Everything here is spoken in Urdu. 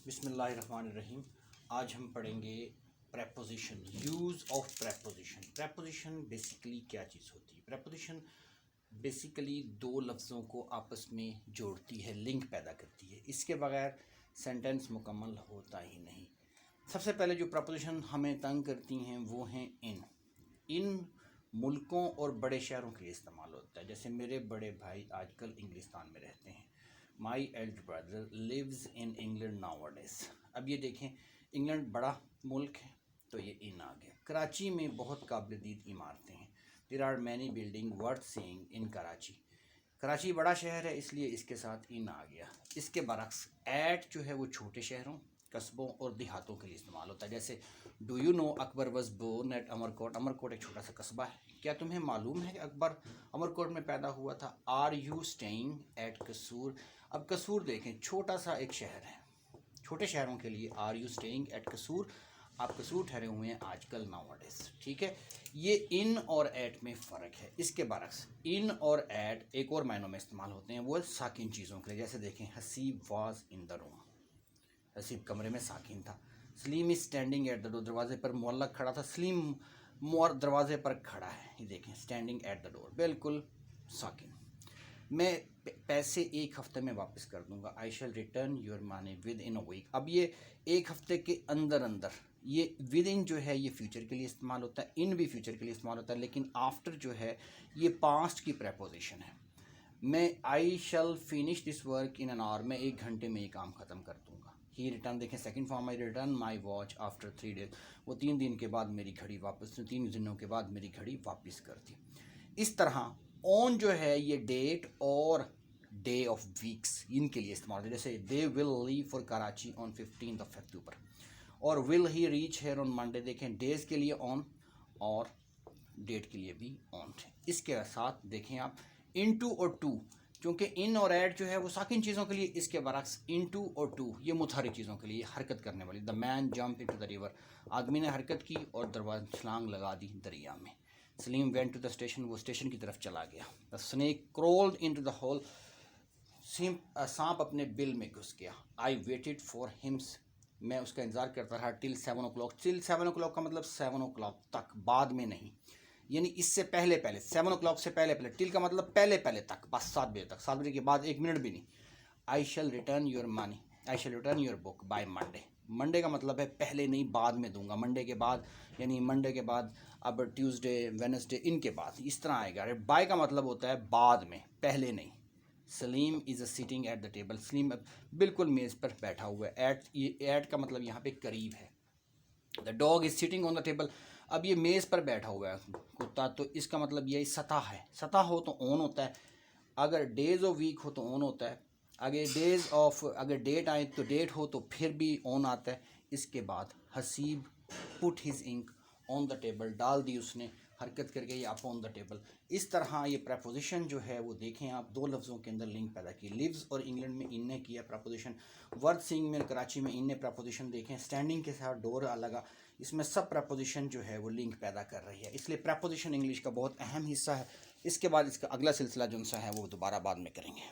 بسم اللہ الرحمن الرحیم۔ آج ہم پڑھیں گے preposition, use of preposition. Preposition basically کیا چیز ہوتی ہے؟ پریپوزیشن بیسیکلی دو لفظوں کو آپس میں جوڑتی ہے، لنک پیدا کرتی ہے، اس کے بغیر سینٹنس مکمل ہوتا ہی نہیں۔ سب سے پہلے جو پریپوزیشن ہمیں تنگ کرتی ہیں وہ ہیں ان ملکوں اور بڑے شہروں کے لیے استعمال ہوتا ہے، جیسے میرے بڑے بھائی آج کل انگلستان میں رہتے ہیں۔ My elder brother lives in England nowadays۔ اب یہ دیکھیں انگلینڈ بڑا ملک ہے تو یہ ان آ گیا۔ کراچی میں بہت قابل دید عمارتیں ہیں۔ There are many buildings worth seeing in Karachi۔ Karachi بڑا شہر ہے اس لیے اس کے ساتھ ان آ گیا۔ اس کے برعکس ایٹ جو ہے وہ چھوٹے شہروں، قصبوں اور دیہاتوں کے لیے استعمال ہوتا ہے، جیسے do you know Akbar was born at Umarkot. Umarkot ایک چھوٹا سا قصبہ ہے، کیا تمہیں معلوم ہے کہ اکبر امرکوٹ میں پیدا ہوا تھا؟ آر یو اسٹیئنگ ایٹ قصور۔ اب قصور دیکھیں چھوٹا سا ایک شہر ہے، چھوٹے شہروں کے لیے آر یو اسٹیئنگ ایٹ قصور، آپ قصور ٹھہرے ہوئے ہیں آج کل ناؤ-اڈیز، ٹھیک ہے۔ یہ ان اور ایٹ میں فرق ہے۔ اس کے برعکس ان اور ایٹ ایک اور معنوں میں استعمال ہوتے ہیں، وہ ساکن چیزوں کے لیے، جیسے دیکھیں حسیب واز ان دا روم، حسیب کمرے میں ساکن تھا۔ سلیم از اسٹینڈنگ ایٹ دا ڈور، دروازے پر معلق کھڑا تھا، سلیم مور دروازے پر کھڑا ہے، یہ دیکھیں اسٹینڈنگ ایٹ دا ڈور، بالکل ساکن۔ میں پیسے ایک ہفتے میں واپس کر دوں گا، آئی شیل ریٹرن یور مانی ود ان اے ویک۔ اب یہ ایک ہفتے کے اندر یہ ود ان جو ہے یہ فیوچر کے لیے استعمال ہوتا ہے، ان بھی فیوچر کے لیے استعمال ہوتا ہے، لیکن آفٹر جو ہے یہ پاسٹ کی پریپوزیشن ہے۔ میں I shall finish this work in an hour, میں ایک گھنٹے میں یہ کام ختم کر دوں گا۔ ہی ریٹرن دیکھیں سیکنڈ فارم، آئی ریٹرن مائی واچ آفٹر 3 days، وہ 3 دن کے بعد میری گھڑی واپس، 3 دنوں کے بعد میری گھڑی واپس کر دی۔ اس طرح اون جو ہے یہ ڈیٹ اور ڈے آف ویکس ان کے لیے استعمال ہوتا ہے، جیسے دے ول لیو فار کراچی آن 15 اکتوبر، اور will he reach here on Monday, دیکھیں ڈیز کے لیے آن اور ڈیٹ کے لیے بھی آن ہے۔ اس کے ساتھ دیکھیں آپ انٹو اور ٹو، چونکہ ان اور ایٹ جو ہے وہ ساکن چیزوں کے لیے، اس کے برعکس انٹو اور ٹو یہ متحرک چیزوں کے لیے، حرکت کرنے والی۔ دا مین جمپ انٹو دا ریور، آدمی نے حرکت کی اور دروازہ چھلانگ لگا دی دریا میں۔ سلیم وینٹ ٹو دا اسٹیشن، وہ اسٹیشن کی طرف چلا گیا۔ دا سنیک کرولڈ انٹو دا ہول، سانپ اپنے بل میں گھس گیا۔ آئی ویٹڈ فار ہم، میں اس کا انتظار کرتا رہا ٹل 7 o'clock۔ ٹل 7 o'clock کا مطلب 7 o'clock تک، بعد میں نہیں، یعنی اس سے پہلے 7 o'clock سے پہلے ٹل کا مطلب پہلے تک، بس 7 بجے تک، 7 بجے کے بعد 1 منٹ بھی نہیں۔ I shall return your money, I shall return your book by Monday. Monday کا مطلب ہے پہلے نہیں بعد میں دوں گا، منڈے کے بعد، یعنی منڈے کے بعد اب ٹیوزڈے وینسڈے ان کے بعد اس طرح آئے گا۔ بائی کا مطلب ہوتا ہے بعد میں، پہلے نہیں۔ سلیم از سیٹنگ ایٹ دا ٹیبل، سلیم بالکل میز پر بیٹھا ہوا ہے۔ ایٹ کا مطلب یہاں پہ قریب ہے۔ The dog is sitting on the table, اب یہ میز پر بیٹھا ہوا ہے کتا، تو اس کا مطلب یہ سطح ہے، سطح ہو تو اون ہوتا ہے، اگر ڈیز آف ویک ہو تو اون ہوتا ہے، اگر ڈیٹ آئے تو ڈیٹ ہو تو پھر بھی اون آتا ہے۔ اس کے بعد Haseeb put his ink on the table, ڈال دی اس نے حرکت کر کے یہ اپ آن دا ٹیبل۔ اس طرح یہ پریپوزیشن جو ہے وہ دیکھیں آپ دو لفظوں کے اندر لنک پیدا کی۔ لیوز اور انگلینڈ میں ان نے کیا پریپوزیشن، ورتھ سینگ میں کراچی میں ان نے پریپوزیشن، دیکھیں اسٹینڈنگ کے ساتھ ڈور لگا، اس میں سب پریپوزیشن جو ہے وہ لنک پیدا کر رہی ہے، اس لیے پریپوزیشن انگلش کا بہت اہم حصہ ہے۔ اس کے بعد اس کا اگلا سلسلہ جو ہے وہ دوبارہ بعد میں کریں گے۔